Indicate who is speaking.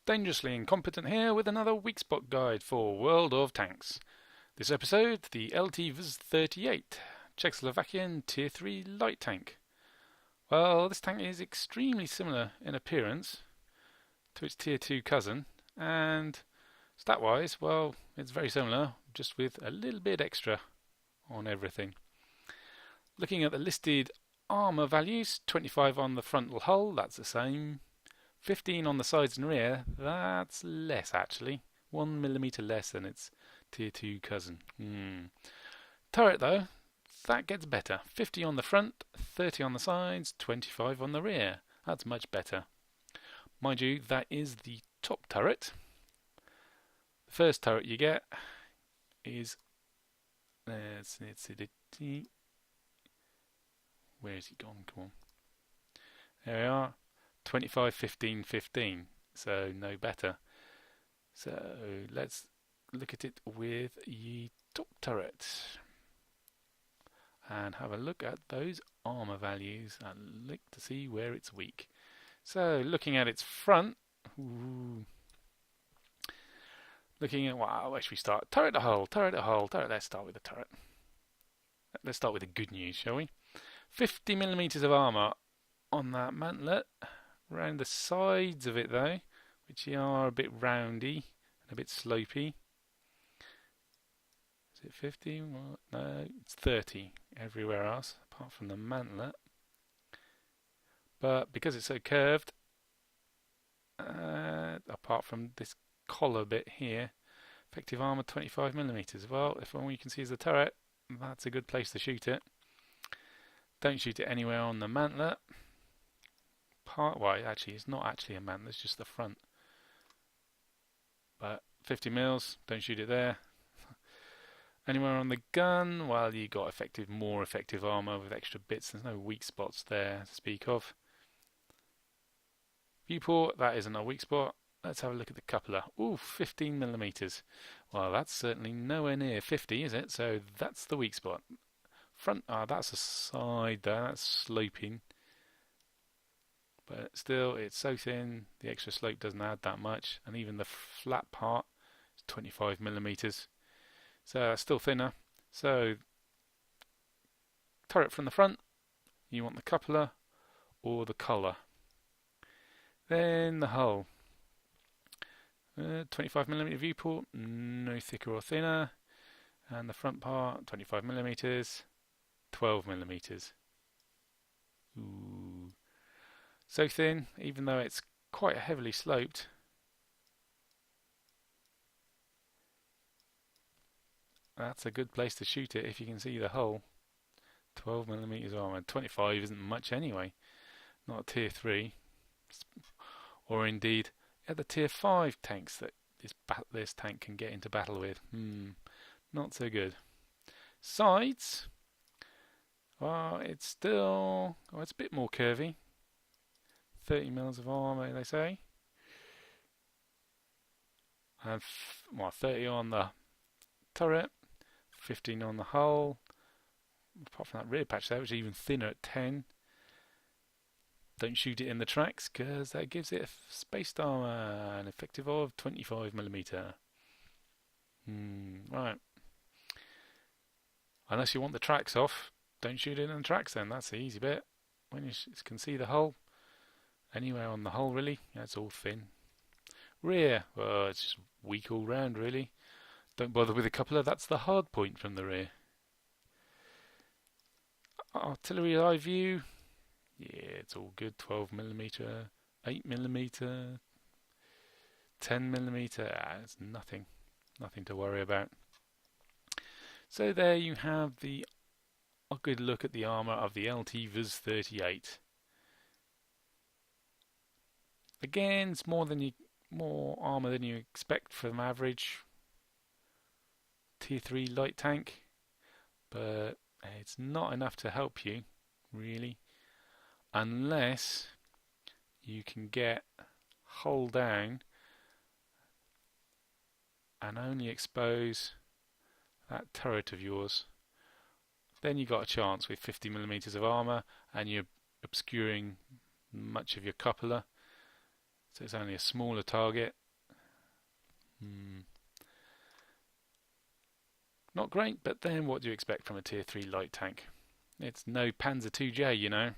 Speaker 1: Dangerously Incompetent here with another weak spot guide for World of Tanks. This episode, the LT-38, Czechoslovakian Tier 3 light tank. Well, this tank is extremely similar in appearance to its Tier 2 cousin, and stat-wise, well, it's very similar, just with a little bit extra on everything. Looking at the listed armour values, 25 on the frontal hull, that's the same. 15 on the sides and rear, that's less actually. 1mm less than its Tier 2 cousin. Turret though, that gets better. 50 on the front, 30 on the sides, 25 on the rear. That's much better. Mind you, that is the top turret. The first turret you get is... where is he gone? Come on. There we are. 25, 15, 15, so no better. So let's look at it with the top turret and have a look at those armour values and look to see where it's weak. So looking at its front, looking at, wow, where should we start? Turret to hull, turret to hull, turret. Let's start with the turret. Let's start with the good news, shall we? 50mm of armour on that mantlet. Around the sides of it though, which are a bit roundy and a bit slopey. Is it 50? Well, no, it's 30 everywhere else apart from the mantlet. But because it's so curved, apart from this collar bit here, effective armour 25mm. Well, if all you can see is the turret, that's a good place to shoot it. Don't shoot it anywhere on the mantlet. Well, actually, it's not actually a mantlet, it's just the front. But 50 mils, don't shoot it there. Anywhere on the gun, well, you got more effective armour with extra bits. There's no weak spots there to speak of. Viewport, that isn't a weak spot. Let's have a look at the coupler. Ooh, 15mm. Well, that's certainly nowhere near 50, is it? So that's the weak spot. Front, that's a side there, that's sloping. But still, it's so thin, the extra slope doesn't add that much, and even the flat part is 25mm. So it's still thinner. So, turret from the front, you want the coupler or the collar. Then the hull. 25mm viewport, no thicker or thinner. And the front part, 25mm, 12mm. Ooh. So thin, even though it's quite heavily sloped. That's a good place to shoot it if you can see the hull. 12mm armour. 25 isn't much anyway. Not a tier 3. Or indeed, the tier 5 tanks that this tank can get into battle with. Not so good. Sides. Well, it's a bit more curvy. 30 mils of armour, they say. And 30 on the turret, 15 on the hull. Apart from that rear patch there, which is even thinner at 10. Don't shoot it in the tracks, because that gives it a spaced armour, an effective of 25mm. Right. Unless you want the tracks off, don't shoot it in the tracks then, that's the easy bit. When you can see the hull, anywhere on the hull really, that's all thin. Rear, well, it's just weak all round really. Don't bother with the coupler, that's the hard point from the rear. Artillery eye view, yeah, it's all good. 12mm, 8mm, 10mm, it's nothing to worry about. So there you have a good look at the armour of the LT-38. Again, it's more armour than you expect from average Tier 3 light tank, but it's not enough to help you, really, unless you can get hull down and only expose that turret of yours. Then you got a chance with 50mm of armour and you're obscuring much of your cupola. So it's only a smaller target. Not great, but then what do you expect from a Tier 3 light tank? It's no Panzer IIJ, you know.